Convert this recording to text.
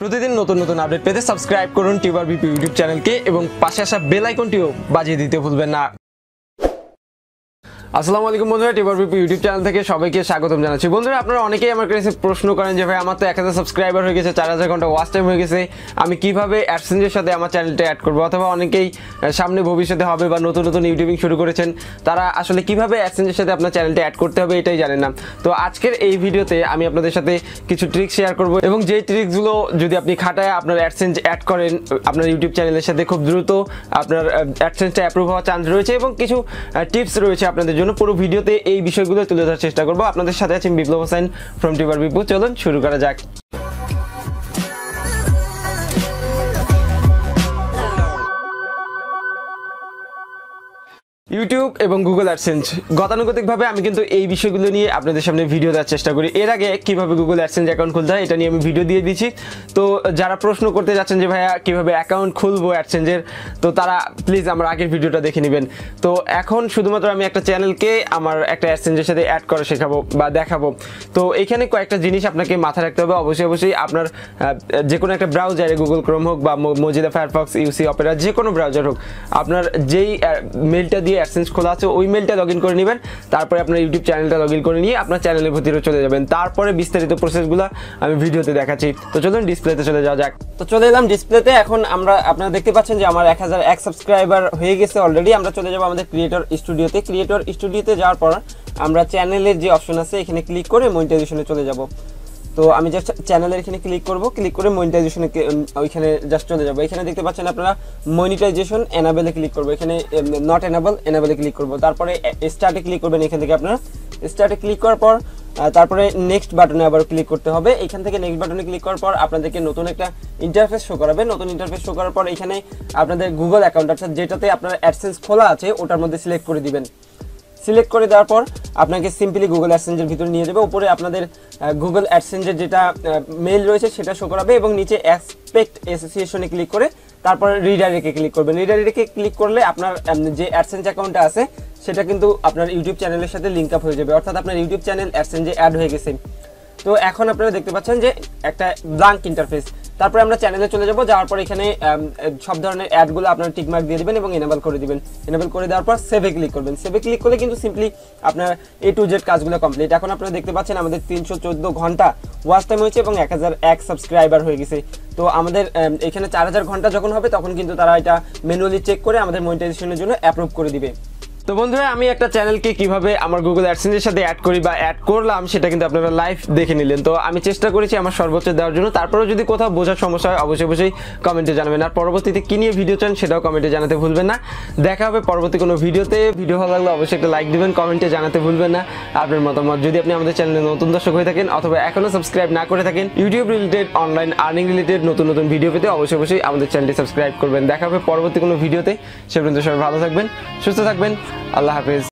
প্রতিদিন নতুন নতুন আপডেট পেতে সাবস্ক্রাইব করুন টিউবার বিপি ইউটিউব চ্যানেলকে এবং পাশে আসা বেল আইকনটিও বাজিয়ে দিতে ভুলবেন না। আসসালামু আলাইকুম বন্ধুরা, টিউবার বিপি ইউটিউব চ্যানেল থেকে সবাইকে স্বাগতম জানাচ্ছি। বন্ধুরা, আপনারা অনেকেই আমার কাছে প্রশ্ন করেন যে ভাই আমার তো 1000 সাবস্ক্রাইবার হয়ে গেছে, 4000 ঘন্টা ওয়াচ টাইম হয়ে গেছে, আমি কিভাবে অ্যাডসেন্সের সাথে আমার চ্যানেলটা অ্যাড করবো, অথবা অনেকেই সামনে ভবিষ্যতে হবে বা নতুন নতুন ইউটিউবিং শুরু করেছেন, তারা আসলে কিভাবে অ্যাডসেন্সের সাথে আপনার চ্যানেলটা অ্যাড করতে হবে এটাই জানেন না। তো আজকের এই ভিডিওতে আমি আপনাদের সাথে কিছু ট্রিক্স শেয়ার করবো এবং যেই ট্রিক্সগুলো যদি আপনি খাটায় আপনার অ্যাডসেন্স অ্যাড করেন আপনার ইউটিউব চ্যানেলের সাথে, খুব দ্রুত আপনার অ্যাডসেন্সটা অ্যাপ্রুভ হওয়ার চান্স রয়েছে এবং কিছু টিপস রয়েছে আপনাদের জন্য। পুরো ভিডিওতে এই বিষয়গুলো তুলে ধরার চেষ্টা করবো। আপনাদের সাথে আছি বিপ্লব হোসেন ফ্রম টিউবার বিপু। চলুন শুরু করা যাক। ইউটিউব এবং গুগল অ্যাডসেন্স গতানুগতিকভাবে আমি কিন্তু এই বিষয়গুলো নিয়ে আপনাদের সামনে ভিডিও দেওয়ার চেষ্টা করি। এর আগে কিভাবে গুগল অ্যাডসেন্স অ্যাকাউন্ট খুলতে হয় এটা নিয়ে আমি ভিডিও দিয়ে দিচ্ছি। তো যারা প্রশ্ন করতে যাচ্ছেন যে ভাইয়া কিভাবে অ্যাকাউন্ট খুলবো অ্যাডসেন্সের, তো তারা প্লিজ আমার আগের ভিডিওটা দেখে নেবেন। তো এখন শুধুমাত্র আমি একটা চ্যানেলকে আমার একটা অ্যাডসেন্সের সাথে অ্যাড করা শেখাবো বা দেখাবো। তো এখানে কয়েকটা জিনিস আপনাকে মাথায় রাখতে হবে। অবশ্যই আপনার যে কোনো একটা ব্রাউজারে, গুগল ক্রোম হোক বা মোজিলা ফায়ারফক্স, ইউসি অপেরা, যে কোনো ব্রাউজার হোক, আপনার যেই মেলটা দিয়ে অ্যাডসেন্স খোলা আছে ওই মেলটা লগ ইন করে নেবেন। তারপরে আপনার ইউটিউব চ্যানেলটা লগ ইন করে নিয়ে আপনার চ্যানেলের ভিতরে চলে যাবেন। তারপরে বিস্তারিত প্রসেসগুলো আমি ভিডিওতে দেখাচ্ছি। তো চলুন ডিসপ্লেতে চলে যাওয়া যাক। তো চলে এলাম ডিসপ্লেতে। এখন আপনারা দেখতে পাচ্ছেন যে আমার 1001 সাবস্ক্রাইবার হয়ে গেছে অলরেডি। আমরা চলে যাবো আমাদের ক্রিয়েটর স্টুডিওতে। ক্রিয়েটর স্টুডিওতে যাওয়ার পর আমরা চ্যানেলের যে অপশন আছে এখানে ক্লিক করে মনিটাইজেশনে চলে যাব। তো আমি জাস্ট চ্যানেলের এখানে ক্লিক করব, ক্লিক করে মনিটাইজেশনে ওইখানে জাস্ট চলে যাব। এখানে দেখতে পাচ্ছেন আপনারা মনিটাইজেশন এনাবেলে ক্লিক করব, এখানে নট এনাবেলে ক্লিক করব। তারপরে স্টার্টে ক্লিক করবেন। এখান থেকে আপনারা স্টার্টে ক্লিক করার পর তারপরে নেক্সট বাটনে আবার ক্লিক করতে হবে। এখান থেকে নেক্সট বাটনে ক্লিক করার পর আপনাদেরকে নতুন একটা ইন্টারফেস শো করাবে। নতুন ইন্টারফেস শো করার পর এখানে আপনাদের গুগল অ্যাকাউন্ট অর্থাৎ যেটাতে আপনার অ্যাডসেন্স খোলা আছে ওটার মধ্যে সিলেক্ট করে দিবেন। সিলেক্ট করে দেওয়ার পর আপনাকে সিম্পলি গুগল অ্যাডসেন্সের ভিতরে নিয়ে যাবে। উপরে আপনাদের গুগল অ্যাডসেন্সের যেটা মেল রয়েছে সেটা শো করাবে এবং নিচে এক্সপেক্ট অ্যাসোসিয়েশনে ক্লিক করে তারপর রিডাইরেক্টে ক্লিক করবেন। রিডাইরেক্টে ক্লিক করলে আপনার যে অ্যাডসেন্স অ্যাকাউন্টটা আছে সেটা কিন্তু আপনার ইউটিউব চ্যানেলের সাথে লিঙ্ক আপ হয়ে যাবে, অর্থাৎ আপনার ইউটিউব চ্যানেল অ্যাডসেন্সে অ্যাড হয়ে গেছে। তো এখন আপনারা দেখতে পাচ্ছেন যে একটা ব্ল্যাঙ্ক ইন্টারফেস। তারপরে আমরা চ্যানেলে চলে যাব। যাওয়ার পর এখানে সব ধরনের অ্যাডগুলো আপনারা টিকমার্ক দিয়ে দিবেন এবং এনেবল করে দিবেন। এনেবল করে দেওয়ার পর সেভে ক্লিক করবেন। সেভে ক্লিক করলে কিন্তু সিম্পলি আপনার A to Z কাজগুলো কমপ্লিট। এখন আপনারা দেখতে পাচ্ছেন আমাদের 314 ঘন্টা ওয়াচ টাইম হয়েছে এবং 1001 সাবস্ক্রাইবার হয়ে গেছে। তো আমাদের এখানে 4000 ঘন্টা যখন হবে তখন কিন্তু তারা এটা ম্যানুয়ালি চেক করে আমাদের মনিটাইজেশনের জন্য অ্যাপ্রুভ করে দিবে। তো বন্ধুরা, আমি একটা চ্যানেলকে কিভাবে আমার গুগল অ্যাডসেন্সের সাথে অ্যাড করি বা অ্যাড করলাম সেটা কিন্তু আপনারা লাইভ দেখে নিলেন। তো আমি চেষ্টা করেছি আমার সর্বোচ্চ দেওয়ার জন্য। তারপরেও যদি কোথাও বোঝার সমস্যা হয় অবশ্যই কমেন্টে জানাবেন। আর পরবর্তীতে কী নিয়ে ভিডিও চান সেটাও কমেন্টে জানাতে ভুলবেন না। দেখা হবে পরবর্তী কোনো ভিডিওতে। ভিডিও ভালো লাগলে অবশ্যই একটা লাইক দিবেন, কমেন্টে জানাতে ভুলবেন না আপনার মতামত। যদি আপনি আমাদের চ্যানেলে নতুন দর্শক হয়ে থাকেন অথবা এখনও সাবস্ক্রাইব না করে থাকেন YouTube related, online earning related নতুন নতুন ভিডিও পেতে অবশ্যই আমাদের চ্যানেলটি সাবস্ক্রাইব করবেন। দেখা হবে পরবর্তী কোনো ভিডিওতে। সে পর্যন্ত সবাই ভালো থাকবেন, সুস্থ থাকবেন। আল্লাহ হাফেজ।